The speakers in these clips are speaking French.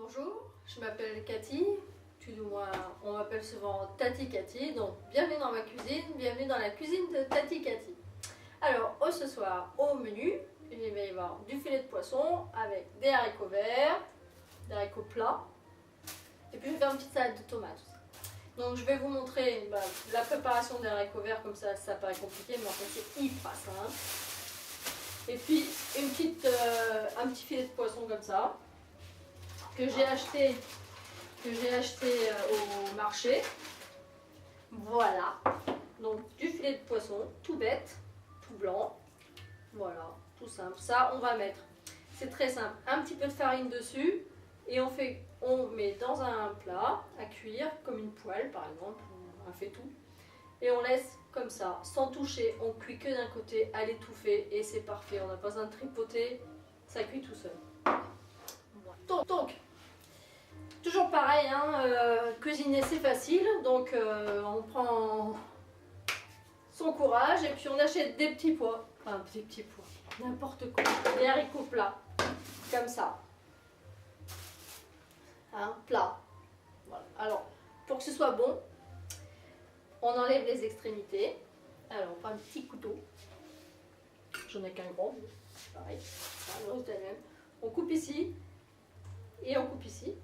Bonjour, je m'appelle Cathy, plus ou moins on m'appelle souvent Tati Cathy, donc bienvenue dans ma cuisine, bienvenue dans la cuisine de Tati Cathy. Alors ce soir au menu, il va y avoir du filet de poisson avec des haricots verts, des haricots plats, et puis je vais faire une petite salade de tomates. Donc je vais vous montrer la préparation des haricots verts, comme ça paraît compliqué, mais en fait c'est hyper simple. Et puis un petit filet de poisson comme ça, que j'ai acheté au marché. Voilà, donc du filet de poisson, tout bête, tout blanc, voilà, tout simple. Ça on va mettre, c'est très simple, un petit peu de farine dessus et on met dans un plat à cuire, comme une poêle par exemple, un fait-tout, et on laisse comme ça, sans toucher, on cuit que d'un côté à l'étouffer et c'est parfait, on n'a pas besoin de tripoter, ça cuit tout seul. Donc toujours pareil, cuisiner c'est facile, donc on prend son courage et puis on achète des petits pois, n'importe quoi, des haricots plats, comme ça, plat. Voilà. Alors, pour que ce soit bon, on enlève les extrémités. Alors, on prend un petit couteau, j'en ai qu'un gros, pareil, on coupe ici et on coupe ici.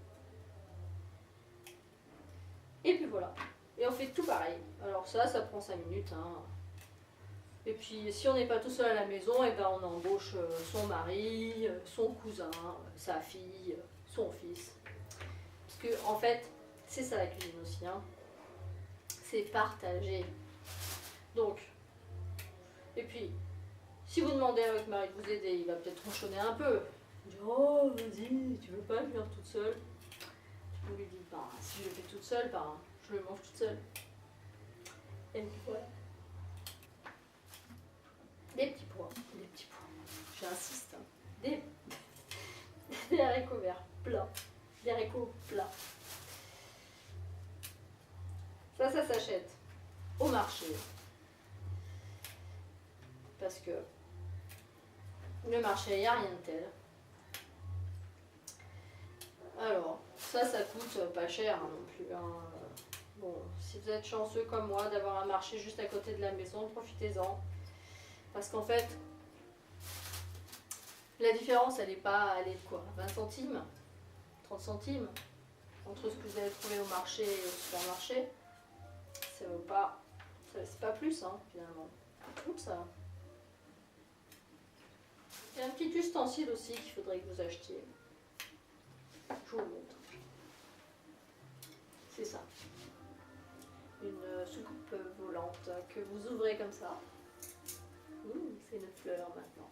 Et puis voilà, et on fait tout pareil. Alors ça prend 5 minutes. Et puis si on n'est pas tout seul à la maison, et ben on embauche son mari, son cousin, sa fille, son fils. Parce que en fait, c'est ça la cuisine aussi. C'est partager. Donc, et puis, si vous demandez à votre mari de vous aider, il va peut-être ronchonner un peu. Il dit, oh vas-y, tu veux pas le faire toute seule? On lui dit, si je le fais toute seule, je le mange toute seule. Et puis voilà. Des petits pois, j'insiste. Des haricots verts plats, des haricots plats. Ça s'achète au marché. Parce que le marché, il n'y a rien de tel. Alors, ça coûte pas cher non plus. Bon, si vous êtes chanceux comme moi d'avoir un marché juste à côté de la maison, profitez-en. Parce qu'en fait, la différence, elle est de quoi? 20 centimes 30 centimes entre ce que vous allez trouver au marché et au supermarché. Ça vaut pas, c'est pas plus finalement. Comme ça. Il y a un petit ustensile aussi qu'il faudrait que vous achetiez. Je vous le montre. C'est ça. Une soucoupe volante que vous ouvrez comme ça. C'est une fleur maintenant.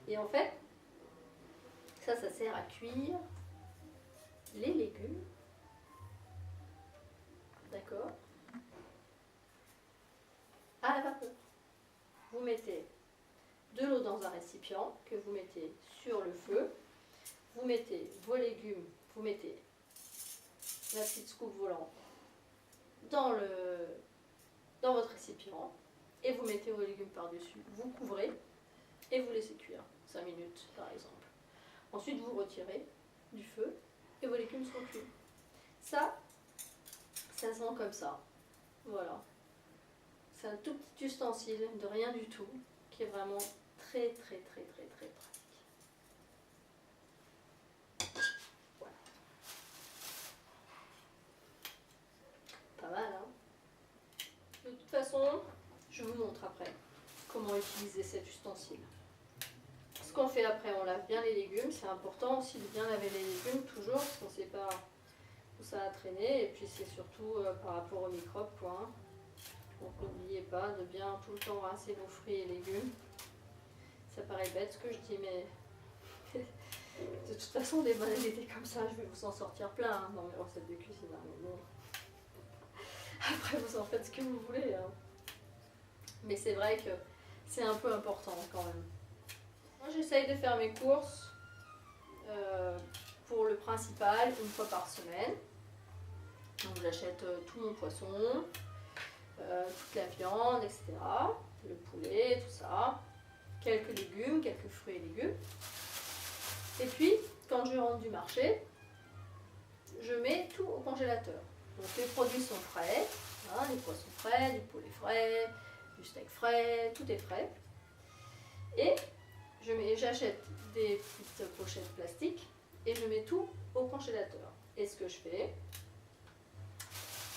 Et en fait, ça sert à cuire les légumes. D'accord? À la vapeur. Vous mettez de l'eau dans un récipient que vous mettez sur le feu. Vous mettez vos légumes, vous mettez la petite soucoupe volante dans votre récipient et vous mettez vos légumes par-dessus. Vous couvrez et vous laissez cuire 5 minutes par exemple. Ensuite vous retirez du feu et vos légumes sont cuits. Ça se vend comme ça. Voilà. C'est un tout petit ustensile de rien du tout qui est vraiment très pratique. Voilà. Pas mal, De toute façon, je vous montre après comment utiliser cet ustensile. Ce qu'on fait après, on lave bien les légumes. C'est important aussi de bien laver les légumes toujours parce qu'on ne sait pas où ça a traîné. Et puis c'est surtout par rapport aux microbes, quoi. Donc n'oubliez pas de bien tout le temps rincer vos fruits et légumes. Ça paraît bête ce que je dis, mais de toute façon des bonnes idées comme ça, je vais vous en sortir plein dans mes recettes de cuisine. Mais bon. Après vous en faites ce que vous voulez. Mais c'est vrai que c'est un peu important quand même. Moi j'essaye de faire mes courses pour le principal une fois par semaine. Donc j'achète tout mon poisson, toute la viande, etc. Le poulet, tout ça. Quelques légumes, quelques fruits et légumes. Et puis, quand je rentre du marché, je mets tout au congélateur. Donc les produits sont frais, hein, les poissons frais, du poulet frais, du steak frais, tout est frais. Et j'achète des petites pochettes plastiques et je mets tout au congélateur. Et ce que je fais,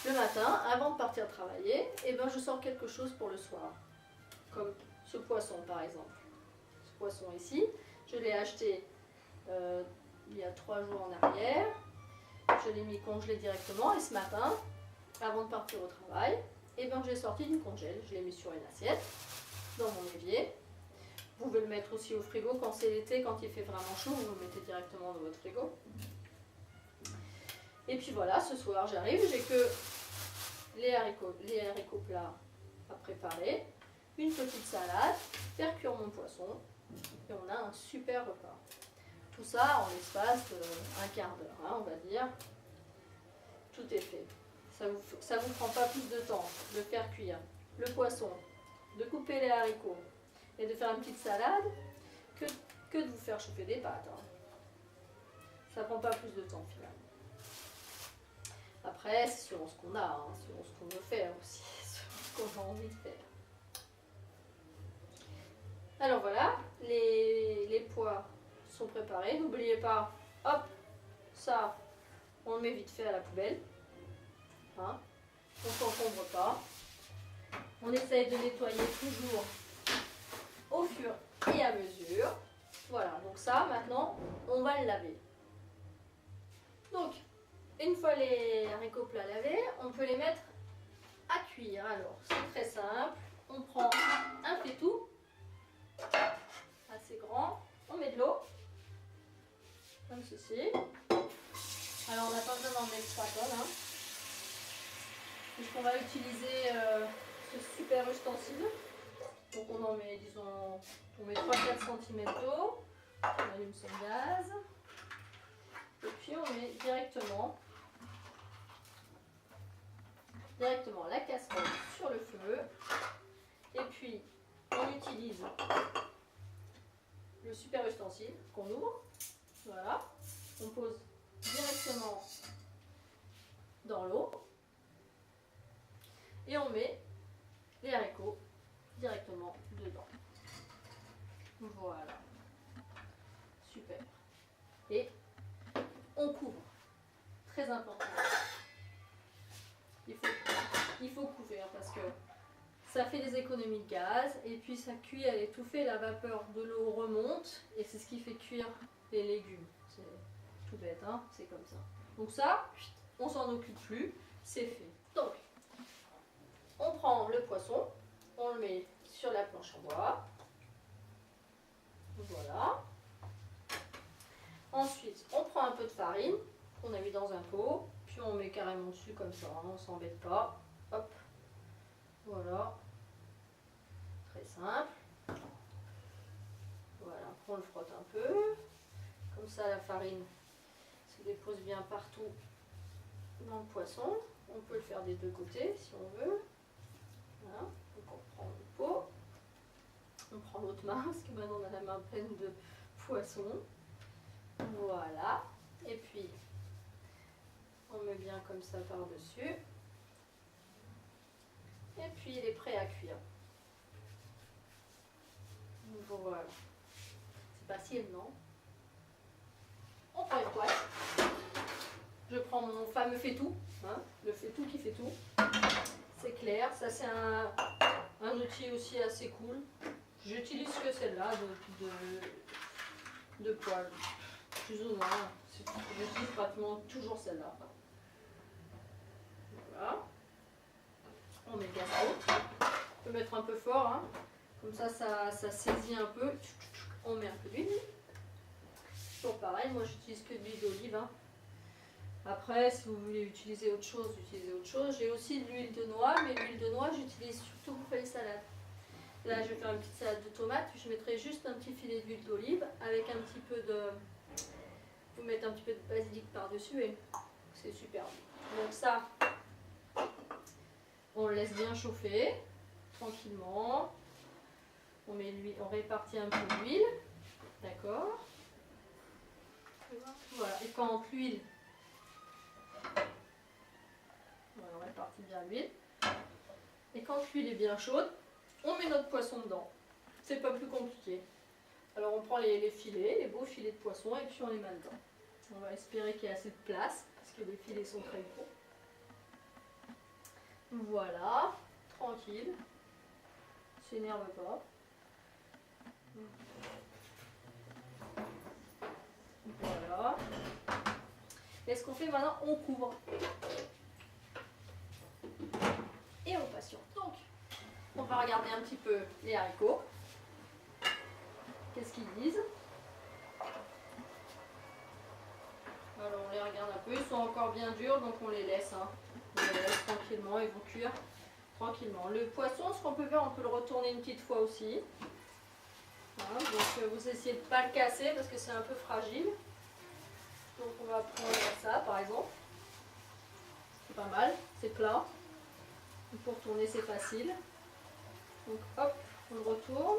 le matin, avant de partir travailler, eh ben, je sors quelque chose pour le soir. Comme ce poisson par exemple. Ce poisson ici, je l'ai acheté il y a 3 jours en arrière. Je l'ai mis congelé directement et ce matin, avant de partir au travail, eh ben, je l'ai sorti du congèle. Je l'ai mis sur une assiette, dans mon évier. Vous pouvez le mettre aussi au frigo quand c'est l'été, quand il fait vraiment chaud, vous le mettez directement dans votre frigo. Et puis voilà, ce soir j'arrive, j'ai que les haricots plats à préparer, une petite salade, faire cuire mon poisson, et on a un super repas. Tout ça en l'espace d'un quart d'heure, hein, on va dire. Tout est fait. Ça vous prend pas plus de temps de faire cuire le poisson, de couper les haricots et de faire une petite salade que de vous faire chauffer des pâtes. Hein. Ça prend pas plus de temps finalement. Après, c'est selon ce qu'on a, hein, selon ce qu'on veut faire aussi, selon ce qu'on a envie de faire. Alors voilà, les pois sont préparés. N'oubliez pas, hop, ça, on le met vite fait à la poubelle. Hein, on ne s'encombre pas. On essaye de nettoyer toujours au fur et à mesure. Voilà, donc ça, maintenant, on va le laver. Donc, une fois les haricots plats lavés, on peut les mettre à cuire. Alors, c'est très simple. On prend un faitout assez grand. On met de l'eau, comme ceci. Alors, on n'a pas besoin d'en mettre 3 tonnes. Hein, puisqu'on va utiliser ce super ustensile. Donc, on en met, disons, on met 3-4 cm d'eau. On allume son gaz. Et puis, on met directement la casserole sur le feu. Et puis, on utilise le super ustensile qu'on ouvre. Voilà. On pose directement dans l'eau. Et on met les haricots directement dedans. Voilà. Super. Et on couvre. Très important. Il faut couvrir parce que ça fait des économies de gaz et puis ça cuit à l'étouffer, la vapeur de l'eau remonte et c'est ce qui fait cuire les légumes. C'est tout bête, hein, c'est comme ça. Donc ça, on s'en occupe plus, c'est fait. Donc, on prend le poisson, on le met sur la planche à bois. Voilà. Ensuite, on prend un peu de farine qu'on a mis dans un pot, puis on met carrément dessus comme ça, hein, on ne s'embête pas. Hop, voilà, très simple. Voilà, on le frotte un peu, comme ça la farine se dépose bien partout dans le poisson. On peut le faire des deux côtés si on veut. Voilà, donc on prend le pot, on prend l'autre main, parce que maintenant on a la main pleine de poisson. Voilà, et puis on met bien comme ça par-dessus. Et puis il est prêt à cuire. Voilà. C'est facile, non? On prend une poêle. Je prends mon fameux faitout, hein, le faitout qui fait tout. C'est clair, ça c'est un outil aussi assez cool. J'utilise que celle-là de poêle, plus ou moins. J'utilise pratiquement toujours celle-là. Voilà. On met le gaz haut. On peut mettre un peu fort, hein. Comme ça saisit un peu. On met un peu d'huile. Toujours pareil, moi j'utilise que de l'huile d'olive. Hein. Après, si vous voulez utiliser autre chose, utilisez autre chose. J'ai aussi de l'huile de noix, mais l'huile de noix j'utilise surtout pour faire les salades. Là, je vais faire une petite salade de tomates. Je mettrai juste un petit filet d'huile d'olive avec un petit peu de... Vous mettez un petit peu de basilic par-dessus et c'est super. Donc ça, on le laisse bien chauffer tranquillement. On met l'huile, on répartit un peu d'huile, d'accord. Voilà. Et quand l'huile bien l'huile. Et quand l'huile est bien chaude, on met notre poisson dedans. C'est pas plus compliqué. Alors on prend les filets, les beaux filets de poisson, et puis on les met dedans. On va espérer qu'il y ait assez de place, parce que les filets sont très gros. Voilà, tranquille. S'énerve pas. Voilà. Et ce qu'on fait maintenant, on couvre. Et on patiente. Donc, on va regarder un petit peu les haricots. Qu'est-ce qu'ils disent? Alors on les regarde un peu, ils sont encore bien durs, donc on les laisse. Hein. On les laisse tranquillement, ils vont cuire tranquillement. Le poisson, ce qu'on peut faire, on peut le retourner une petite fois aussi. Hein, donc vous essayez de ne pas le casser parce que c'est un peu fragile. Donc on va prendre ça par exemple. C'est pas mal, c'est plat. Pour tourner c'est facile. Donc hop, on le retourne.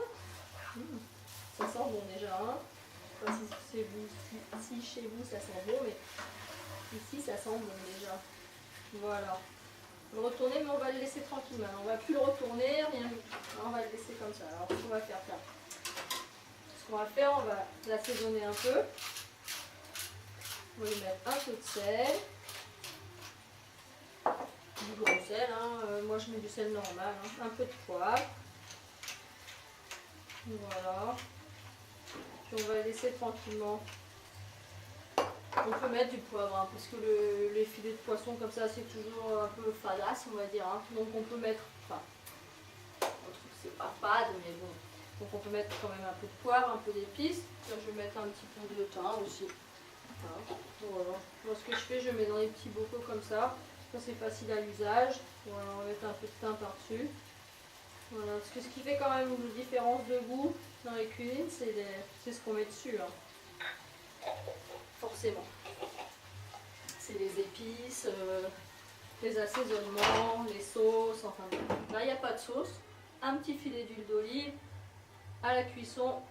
Ça sent bon déjà. Hein. Je sais pas si chez vous ça sent bon, mais ici ça sent bon déjà. Voilà. On va le retourner, mais on va le laisser tranquillement. On va plus le retourner, rien du tout. On va le laisser comme ça. Alors ce qu'on va faire, on va l'assaisonner un peu. On va lui mettre un peu de sel. Du gros sel, hein. Moi je mets du sel normal. Hein. Un peu de poivre. Voilà. Puis on va laisser tranquillement. On peut mettre du poivre, hein, parce que les filets de poisson comme ça c'est toujours un peu fadasse on va dire. Hein. Donc on peut mettre, enfin, c'est pas fade mais bon. Donc on peut mettre quand même un peu de poivre, un peu d'épices. Là je vais mettre un petit peu de thym aussi. Voilà. Moi ce que je fais, je mets dans les petits bocaux comme ça. Ça c'est facile à l'usage. Voilà, on va mettre un peu de thym par-dessus. Voilà, parce que ce qui fait quand même une différence de goût dans les cuisines, c'est ce qu'on met dessus. Hein. Forcément. C'est les épices, les assaisonnements, les sauces, enfin là il n'y a pas de sauce. Un petit filet d'huile d'olive. À la cuisson,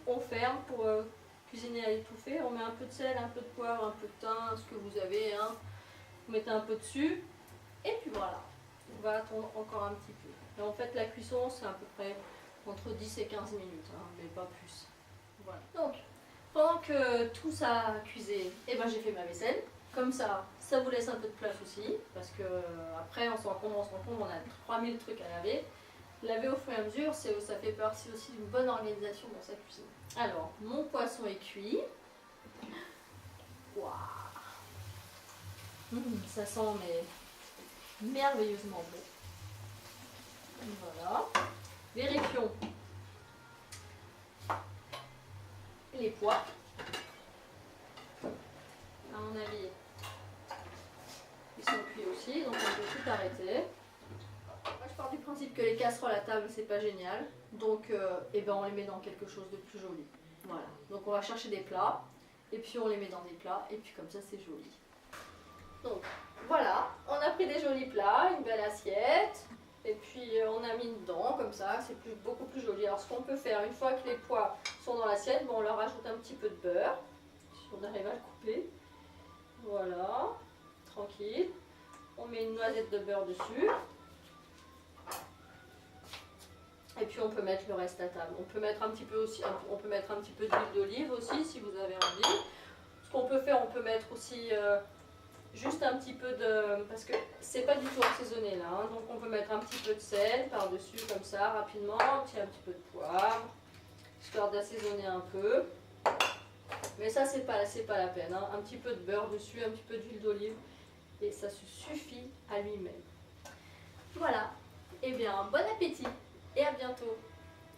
on ferme pour cuisiner à l'étouffée. On met un peu de sel, un peu de poivre, un peu de thym, ce que vous avez. Hein. Vous mettez un peu dessus. Et puis voilà. On va attendre encore un petit peu. Et en fait la cuisson c'est à peu près entre 10 et 15 minutes, hein, mais pas plus. Voilà. Donc, pendant que tout ça cuisait, eh ben, j'ai fait ma vaisselle. Comme ça vous laisse un peu de place aussi. Parce que après on se rend compte, on a 3000 trucs à laver. Laver au fur et à mesure, ça fait partie aussi d'une bonne organisation dans sa cuisine. Alors, mon poisson est cuit. Waouh, ça sent mais merveilleusement bon. Voilà. Vérifions les pois. À mon avis, ils sont cuits aussi, donc on peut tout arrêter. Moi, je pars du principe que les casseroles à table, c'est pas génial. Donc, eh ben, on les met dans quelque chose de plus joli. Voilà. Donc, on va chercher des plats. Et puis, on les met dans des plats. Et puis, comme ça, c'est joli. Donc, voilà. On a pris des jolis plats, une belle assiette. Et puis, on a mis dedans, comme ça. C'est beaucoup plus joli. Alors, ce qu'on peut faire, une fois que les pois sont dans l'assiette, bon, on leur rajoute un petit peu de beurre. Si on arrive à le couper. Voilà. Tranquille. On met une noisette de beurre dessus. Et puis on peut mettre le reste à table. On peut mettre un petit peu aussi, on peut mettre un petit peu d'huile d'olive aussi si vous avez envie. Ce qu'on peut faire, on peut mettre aussi juste un petit peu de, parce que c'est pas du tout assaisonné là, hein, donc on peut mettre un petit peu de sel par dessus comme ça rapidement, puis un petit peu de poivre, histoire d'assaisonner un peu. Mais ça c'est pas la peine, hein. Un petit peu de beurre dessus, un petit peu d'huile d'olive et ça se suffit à lui-même. Voilà. Eh bien, bon appétit! Et à bientôt.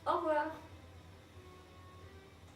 Au revoir.